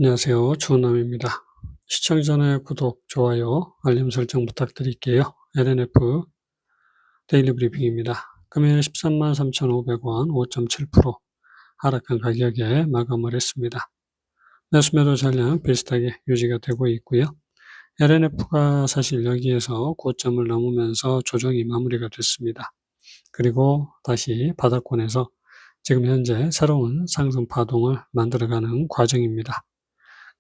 안녕하세요. 주원남입니다. 시청 전에 구독, 좋아요, 알림 설정 부탁드릴게요. LNF 데일리 브리핑입니다. 금일 13만 3,500원 5.7% 하락한 가격에 마감을 했습니다. 매수 매도 전량 비슷하게 유지가 되고 있고요. LNF가 사실 여기에서 고점을 넘으면서 조정이 마무리가 됐습니다. 그리고 다시 바닥권에서 지금 현재 새로운 상승 파동을 만들어가는 과정입니다.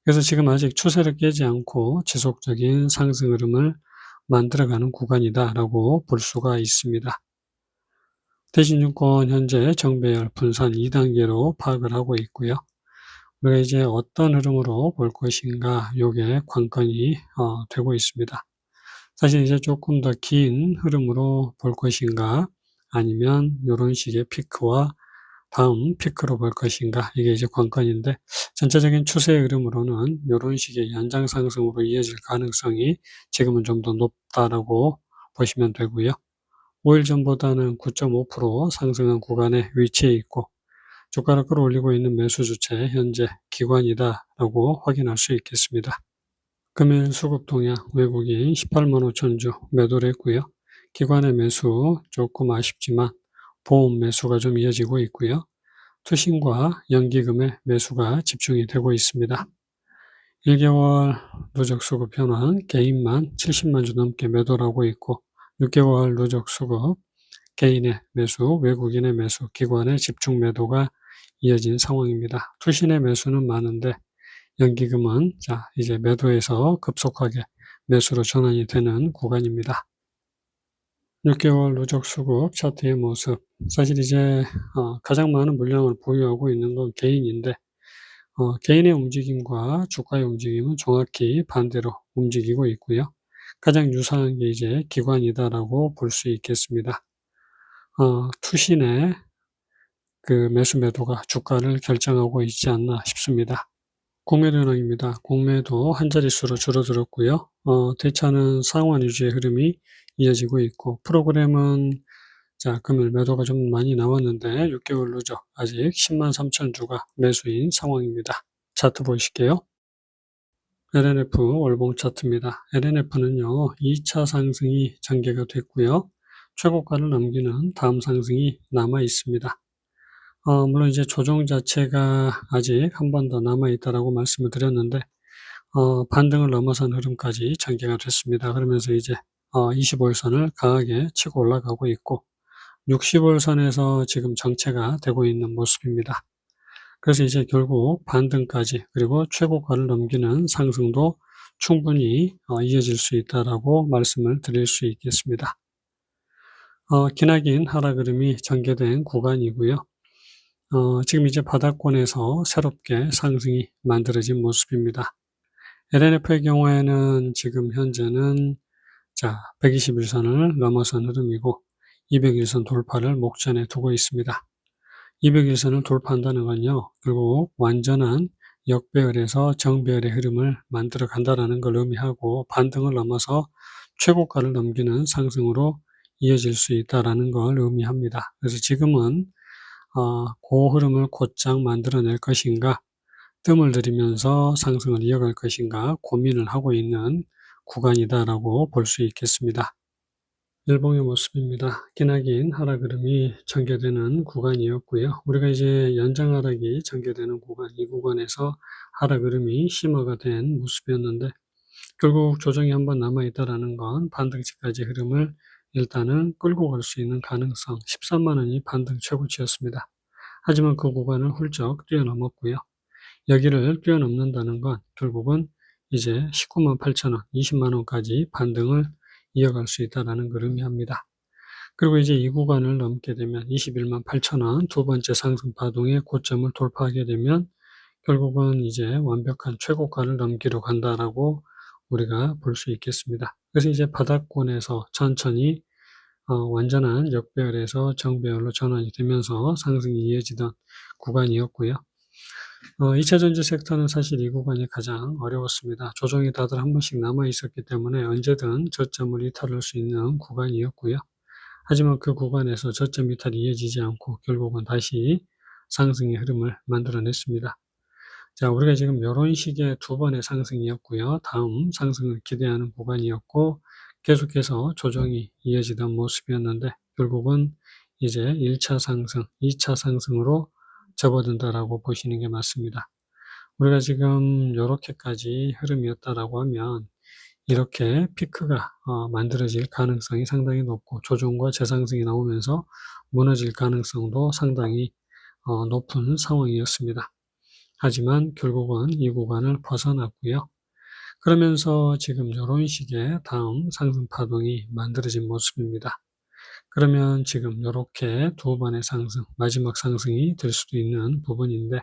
그래서 지금 아직 추세를 깨지 않고 지속적인 상승 흐름을 만들어가는 구간이다라고 볼 수가 있습니다. 대신증권 현재 정배열 분산 2단계로 파악을 하고 있고요. 우리가 이제 어떤 흐름으로 볼 것인가, 요게 관건이 되고 있습니다. 사실 이제 조금 더 긴 흐름으로 볼 것인가, 아니면 이런 식의 피크와 다음 피크로 볼 것인가, 이게 이제 관건인데, 전체적인 추세의 흐름으로는 이런 식의 연장 상승으로 이어질 가능성이 지금은 좀 더 높다라고 보시면 되고요. 5일 전보다는 9.5% 상승한 구간에 위치해 있고, 주가를 끌어올리고 있는 매수 주체 현재 기관이다라고 확인할 수 있겠습니다. 금일 수급 동향 외국인 18만 5천 주 매도를 했고요. 기관의 매수 조금 아쉽지만 보험 매수가 좀 이어지고 있고요. 투신과 연기금의 매수가 집중이 되고 있습니다. 1개월 누적 수급 현황 개인만 70만 주 넘게 매도를 하고 있고, 6개월 누적 수급 개인의 매수, 외국인의 매수, 기관의 집중 매도가 이어진 상황입니다. 투신의 매수는 많은데 연기금은 이제 매도에서 급속하게 매수로 전환이 되는 구간입니다. 6개월 누적 수급 차트의 모습. 사실 이제 가장 많은 물량을 보유하고 있는 건 개인인데, 개인의 움직임과 주가의 움직임은 정확히 반대로 움직이고 있고요. 가장 유사한 게 이제 기관이다라고 볼 수 있겠습니다. 투신의 그 매수 매도가 주가를 결정하고 있지 않나 싶습니다. 공매도 현황입니다. 공매도 한 자릿수로 줄어들었고요. 대차는 상환 위주의 흐름이 이어지고 있고, 프로그램은 금일 매도가 좀 많이 나왔는데 6개월 누적 아직 10만 3천 주가 매수인 상황입니다. 차트 보실게요. LNF 월봉 차트입니다. LNF는요, 2차 상승이 전개가 됐고요. 최고가를 넘기는 다음 상승이 남아 있습니다. 물론 이제 조정 자체가 아직 한 번 더 남아 있다라고 말씀을 드렸는데, 반등을 넘어선 흐름까지 전개가 됐습니다. 그러면서 이제 25일선을 강하게 치고 올라가고 있고, 60일선에서 지금 정체가 되고 있는 모습입니다. 그래서 이제 결국 반등까지, 그리고 최고가를 넘기는 상승도 충분히 이어질 수 있다라고 말씀을 드릴 수 있겠습니다. 기나긴 하락 흐름이 전개된 구간이고요. 지금 이제 바닥권에서 새롭게 상승이 만들어진 모습입니다. LNF의 경우에는 지금 현재는 121선을 넘어선 흐름이고 200일선 돌파를 목전에 두고 있습니다. 200일선을 돌파한다는 건요, 결국 완전한 역배열에서 정배열의 흐름을 만들어 간다는 걸 의미하고, 반등을 넘어서 최고가를 넘기는 상승으로 이어질 수 있다는 걸 의미합니다. 그래서 지금은 그 흐름을 곧장 만들어낼 것인가, 뜸을 들이면서 상승을 이어갈 것인가 고민을 하고 있는 구간이다라고 볼 수 있겠습니다. 일봉의 모습입니다. 기나긴 하락 흐름이 전개되는 구간이었고요. 우리가 이제 연장 하락이 전개되는 구간, 이 구간에서 하락 흐름이 심화가 된 모습이었는데, 결국 조정이 한번 남아있다라는 건 반등치까지 흐름을 일단은 끌고 갈 수 있는 가능성, 13만 원이 반등 최고치였습니다. 하지만 그 구간을 훌쩍 뛰어넘었고요. 여기를 뛰어넘는다는 건 결국은 이제 19만 8천 원, 20만 원까지 반등을 이어갈 수 있다는 걸 의미합니다. 그리고 이제 이 구간을 넘게 되면 21만 8천 원 두 번째 상승 파동의 고점을 돌파하게 되면 결국은 이제 완벽한 최고가를 넘기러 간다라고 우리가 볼 수 있겠습니다. 그래서 이제 바닥권에서 천천히 완전한 역배열에서 정배열로 전환이 되면서 상승이 이어지던 구간이었고요. 2차 전지 섹터는 사실 이 구간이 가장 어려웠습니다. 조정이 다들 한 번씩 남아 있었기 때문에 언제든 저점을 이탈할 수 있는 구간이었고요. 하지만 그 구간에서 저점 이탈이 이어지지 않고 결국은 다시 상승의 흐름을 만들어냈습니다. 자, 우리가 지금 요런 식의 두 번의 상승이었고요. 다음 상승을 기대하는 구간이었고 계속해서 조정이 이어지던 모습이었는데 결국은 이제 1차 상승, 2차 상승으로 접어든다라고 보시는 게 맞습니다. 우리가 지금 요렇게까지 흐름이었다라고 하면 이렇게 피크가 만들어질 가능성이 상당히 높고 조정과 재상승이 나오면서 무너질 가능성도 상당히 높은 상황이었습니다. 하지만 결국은 이 구간을 벗어났고요. 그러면서 지금 요런 식의 다음 상승 파동이 만들어진 모습입니다. 그러면 지금 요렇게 두 번의 상승, 마지막 상승이 될 수도 있는 부분인데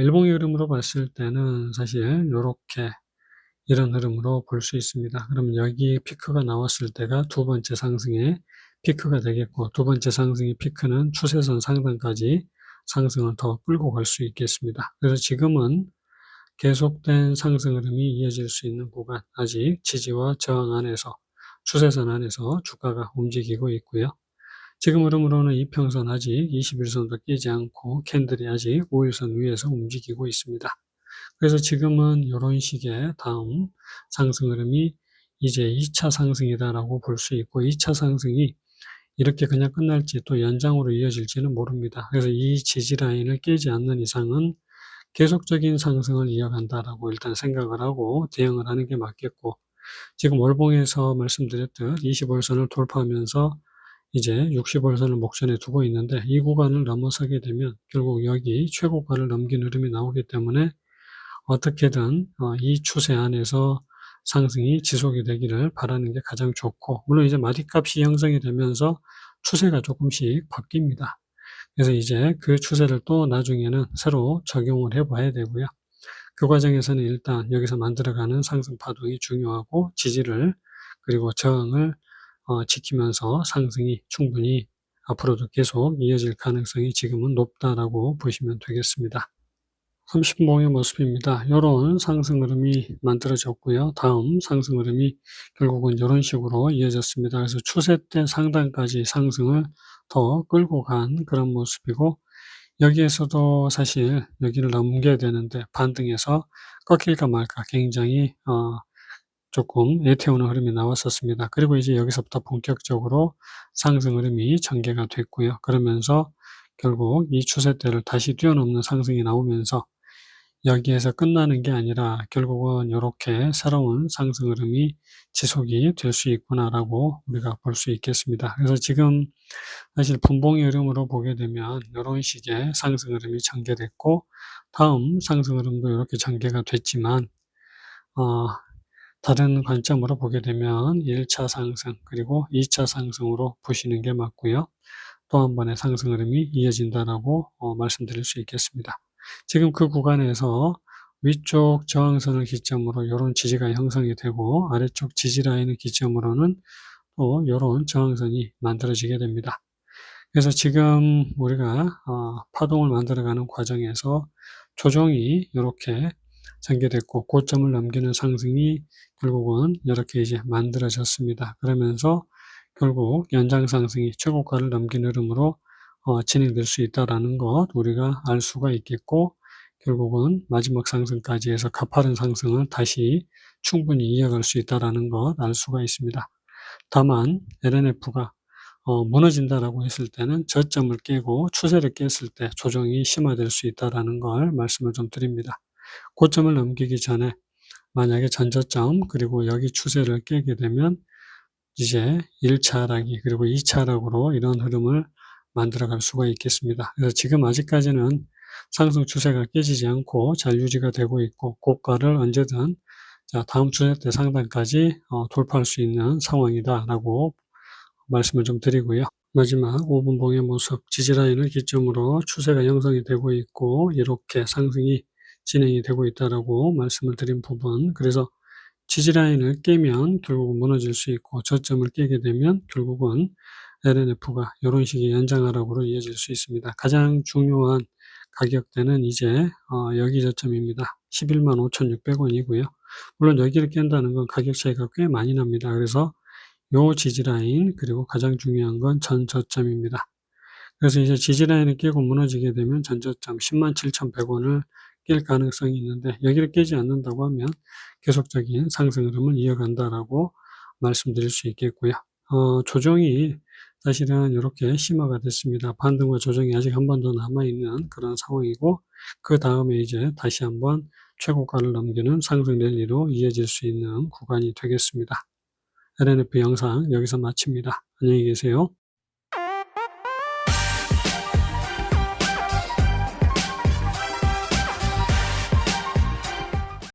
일봉의 흐름으로 봤을 때는 사실 요렇게 이런 흐름으로 볼 수 있습니다. 그러면 여기 피크가 나왔을 때가 두 번째 상승의 피크가 되겠고 두 번째 상승의 피크는 추세선 상단까지 상승을 더 끌고 갈 수 있겠습니다. 그래서 지금은 계속된 상승 흐름이 이어질 수 있는 구간, 아직 지지와 저항 안에서 추세선 안에서 주가가 움직이고 있고요. 지금 흐름으로는 이평선 아직 21선도 깨지 않고 캔들이 아직 5일선 위에서 움직이고 있습니다. 그래서 지금은 이런 식의 다음 상승 흐름이 이제 2차 상승이다라고 볼 수 있고 2차 상승이 이렇게 그냥 끝날지 또 연장으로 이어질지는 모릅니다. 그래서 이 지지 라인을 깨지 않는 이상은 계속적인 상승을 이어간다라고 일단 생각을 하고 대응을 하는 게 맞겠고 지금 월봉에서 말씀드렸듯 20월선을 돌파하면서 이제 60월선을 목전에 두고 있는데 이 구간을 넘어서게 되면 결국 여기 최고가를 넘긴 흐름이 나오기 때문에 어떻게든 이 추세 안에서 상승이 지속이 되기를 바라는 게 가장 좋고 물론 이제 마디값이 형성이 되면서 추세가 조금씩 바뀝니다. 그래서 이제 그 추세를 또 나중에는 새로 적용을 해 봐야 되고요. 그 과정에서는 일단 여기서 만들어가는 상승 파동이 중요하고 지지를 그리고 저항을 지키면서 상승이 충분히 앞으로도 계속 이어질 가능성이 지금은 높다라고 보시면 되겠습니다. 30봉의 모습입니다. 이런 상승 흐름이 만들어졌고요. 다음 상승 흐름이 결국은 이런 식으로 이어졌습니다. 그래서 추세대 상단까지 상승을 더 끌고 간 그런 모습이고 여기에서도 사실 여기를 넘겨야 되는데 반등해서 꺾일까 말까 굉장히 조금 애태우는 흐름이 나왔었습니다. 그리고 이제 여기서부터 본격적으로 상승 흐름이 전개가 됐고요. 그러면서 결국 이 추세대를 다시 뛰어넘는 상승이 나오면서 여기에서 끝나는 게 아니라 결국은 요렇게 새로운 상승 흐름이 지속이 될 수 있구나라고 우리가 볼 수 있겠습니다. 그래서 지금 사실 분봉의 흐름으로 보게 되면 요런 식의 상승 흐름이 전개됐고 다음 상승 흐름도 이렇게 전개가 됐지만 다른 관점으로 보게 되면 1차 상승 그리고 2차 상승으로 보시는 게 맞고요. 또 한 번의 상승 흐름이 이어진다라고 말씀드릴 수 있겠습니다. 지금 그 구간에서 위쪽 저항선을 기점으로 요런 지지가 형성이 되고 아래쪽 지지 라인을 기점으로는 또 요런 저항선이 만들어지게 됩니다. 그래서 지금 우리가 파동을 만들어가는 과정에서 조정이 이렇게 전개됐고 고점을 넘기는 상승이 결국은 이렇게 이제 만들어졌습니다. 그러면서 결국 연장 상승이 최고가를 넘긴 흐름으로 진행될 수 있다라는 것 우리가 알 수가 있겠고 결국은 마지막 상승까지 해서 가파른 상승을 다시 충분히 이어갈 수 있다라는 것 알 수가 있습니다. 다만 LNF가 무너진다라고 했을 때는 저점을 깨고 추세를 깼을 때 조정이 심화될 수 있다라는 걸 말씀을 좀 드립니다. 고점을 넘기기 전에 만약에 전저점 그리고 여기 추세를 깨게 되면 이제 1차 하락이 그리고 2차 하락으로 이런 흐름을 만들어갈 수가 있겠습니다. 그래서 지금 아직까지는 상승 추세가 깨지지 않고 잘 유지가 되고 있고 고가를 언제든 다음 추세대 상단까지 돌파할 수 있는 상황이다라고 말씀을 좀 드리고요. 마지막 5분봉의 모습, 지지라인을 기점으로 추세가 형성이 되고 있고 이렇게 상승이 진행이 되고 있다라고 말씀을 드린 부분, 그래서 지지라인을 깨면 결국은 무너질 수 있고 저점을 깨게 되면 결국은 LNF가 이런 식의 연장하락으로 이어질 수 있습니다. 가장 중요한 가격대는 이제 여기 저점입니다. 115,600원이고요. 물론 여기를 깬다는 건 가격 차이가 꽤 많이 납니다. 그래서 요 지지라인 그리고 가장 중요한 건 전저점입니다. 그래서 이제 지지라인을 깨고 무너지게 되면 전저점 107,100원을 깰 가능성이 있는데 여기를 깨지 않는다고 하면 계속적인 상승 흐름을 이어간다라고 말씀드릴 수 있겠고요. 조정이 사실은 이렇게 심화가 됐습니다. 반등과 조정이 아직 한 번 더 남아있는 그런 상황이고, 그 다음에 이제 다시 한번 최고가를 넘기는 상승 랠리로 이어질 수 있는 구간이 되겠습니다. LNF 영상 여기서 마칩니다. 안녕히 계세요.